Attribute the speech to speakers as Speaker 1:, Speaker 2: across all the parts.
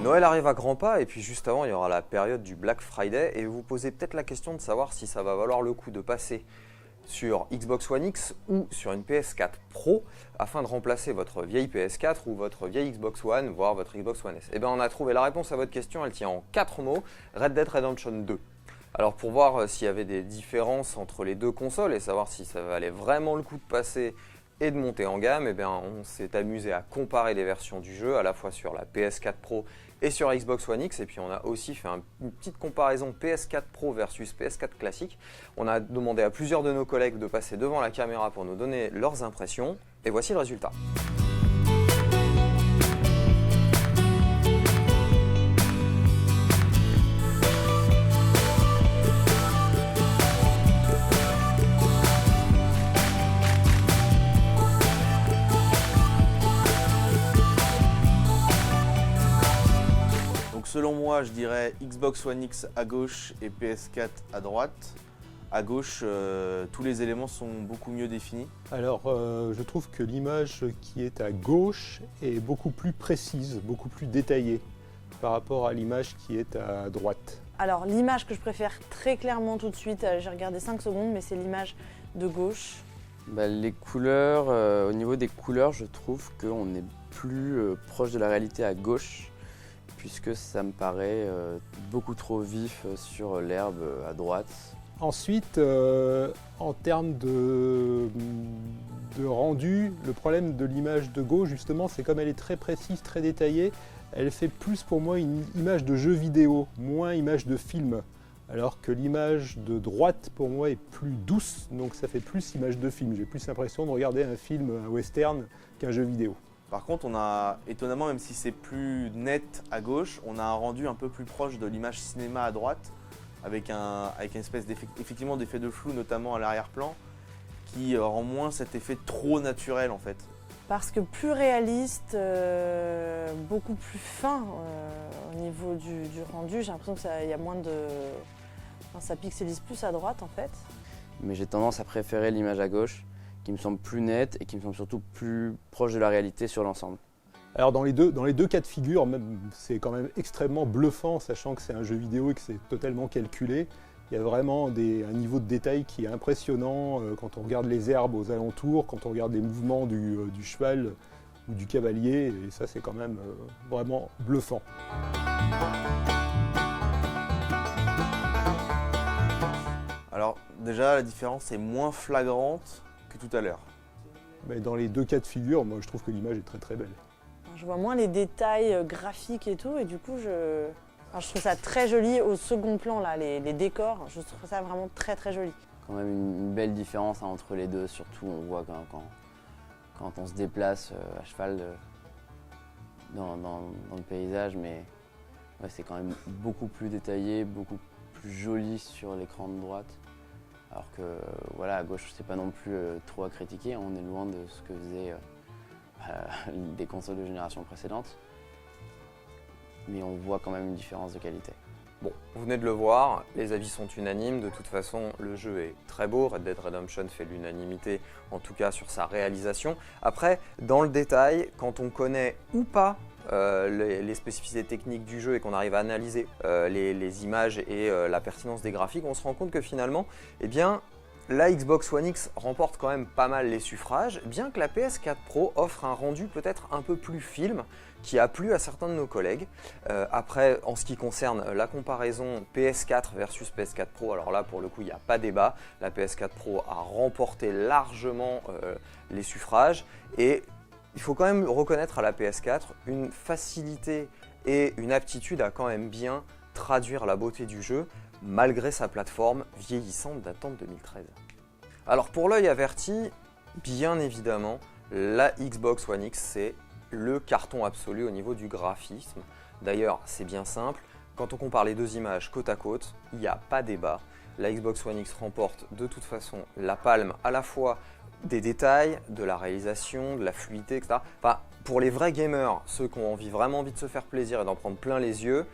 Speaker 1: Noël arrive à grands pas et puis juste avant, il y aura la période du Black Friday et vous vous posez peut-être la question de savoir si ça va valoir le coup de passer sur Xbox One X ou sur une PS4 Pro afin de remplacer votre vieille PS4 ou votre vieille Xbox One, voire votre Xbox One S. Et bien on a trouvé la réponse à votre question, elle tient en 4 mots, Red Dead Redemption 2. Alors pour voir s'il y avait des différences entre les deux consoles et savoir si ça valait vraiment le coup de passer et de monter en gamme, eh bien, on s'est amusé à comparer les versions du jeu à la fois sur la PS4 Pro et sur Xbox One X, et puis on a aussi fait une petite comparaison PS4 Pro versus PS4 classique. On a demandé à plusieurs de nos collègues de passer devant la caméra pour nous donner leurs impressions, et voici le résultat.
Speaker 2: Selon moi, je dirais Xbox One X à gauche et PS4 à droite. À gauche, tous les éléments sont beaucoup mieux définis.
Speaker 3: Alors, je trouve que l'image qui est à gauche est beaucoup plus précise, beaucoup plus détaillée par rapport à l'image qui est à droite.
Speaker 4: Alors, l'image que je préfère très clairement tout de suite, j'ai regardé 5 secondes, mais c'est l'image de gauche.
Speaker 5: Les couleurs, au niveau des couleurs, je trouve qu'on est plus proche de la réalité à gauche, puisque ça me paraît beaucoup trop vif sur l'herbe à droite.
Speaker 3: Ensuite, en termes de rendu, le problème de l'image de gauche, justement, c'est comme elle est très précise, très détaillée, elle fait plus pour moi une image de jeu vidéo, moins image de film. Alors que l'image de droite, pour moi, est plus douce, donc ça fait plus image de film. J'ai plus l'impression de regarder un film, un western, qu'un jeu vidéo.
Speaker 2: Par contre, on a, étonnamment, même si c'est plus net à gauche, on a un rendu un peu plus proche de l'image cinéma à droite, avec une espèce effectivement d'effet de flou, notamment à l'arrière-plan, qui rend moins cet effet trop naturel en fait.
Speaker 4: Parce que plus réaliste, beaucoup plus fin au niveau du rendu, j'ai l'impression qu'il y a moins de... Enfin, ça pixelise plus à droite en fait.
Speaker 5: Mais j'ai tendance à préférer l'image à gauche, qui me semble plus nette et qui me semble surtout plus proche de la réalité sur l'ensemble.
Speaker 3: Alors dans les deux cas de figure, c'est quand même extrêmement bluffant, sachant que c'est un jeu vidéo et que c'est totalement calculé. Il y a vraiment un niveau de détail qui est impressionnant quand on regarde les herbes aux alentours, quand on regarde les mouvements du cheval ou du cavalier, et ça c'est quand même vraiment bluffant.
Speaker 2: Alors déjà, la différence est moins flagrante que tout à l'heure.
Speaker 3: Mais dans les deux cas de figure, moi je trouve que l'image est très très belle.
Speaker 4: Je vois moins les détails graphiques et tout, et du coup je trouve ça très joli au second plan, là, les décors, je trouve ça vraiment très très joli.
Speaker 5: Quand même une belle différence entre les deux, surtout on voit quand on se déplace à cheval dans le paysage, mais ouais, c'est quand même beaucoup plus détaillé, beaucoup plus joli sur l'écran de droite. Alors que voilà, à gauche, c'est pas non plus trop à critiquer, on est loin de ce que faisaient des consoles de génération précédente. Mais on voit quand même une différence de qualité.
Speaker 1: Bon, vous venez de le voir, les avis sont unanimes, de toute façon le jeu est très beau, Red Dead Redemption fait l'unanimité, en tout cas sur sa réalisation. Après, dans le détail, quand on connaît ou pas les spécificités techniques du jeu et qu'on arrive à analyser les images et la pertinence des graphiques, on se rend compte que finalement, eh bien, la Xbox One X remporte quand même pas mal les suffrages, bien que la PS4 Pro offre un rendu peut-être un peu plus film, qui a plu à certains de nos collègues. Après, en ce qui concerne la comparaison PS4 versus PS4 Pro, alors là pour le coup il n'y a pas débat, la PS4 Pro a remporté largement les suffrages, et il faut quand même reconnaître à la PS4 une facilité et une aptitude à quand même bien traduire la beauté du jeu, malgré sa plateforme vieillissante datant de 2013. Alors pour l'œil averti, bien évidemment, la Xbox One X c'est le carton absolu au niveau du graphisme. D'ailleurs, c'est bien simple, quand on compare les deux images côte à côte, il n'y a pas débat. La Xbox One X remporte de toute façon la palme à la fois des détails, de la réalisation, de la fluidité, etc. Enfin, pour les vrais gamers, ceux qui ont vraiment envie de se faire plaisir et d'en prendre plein les yeux,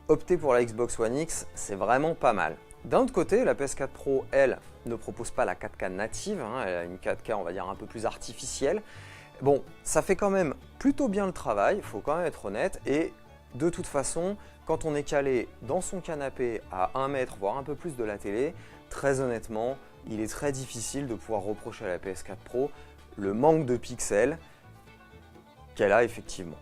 Speaker 1: opter pour la Xbox One X, c'est vraiment pas mal. D'un autre côté, la PS4 Pro, elle, ne propose pas la 4K native, elle a une 4K, on va dire, un peu plus artificielle. Bon, ça fait quand même plutôt bien le travail, il faut quand même être honnête, et de toute façon, quand on est calé dans son canapé à 1 mètre, voire un peu plus de la télé, très honnêtement, il est très difficile de pouvoir reprocher à la PS4 Pro le manque de pixels qu'elle a effectivement.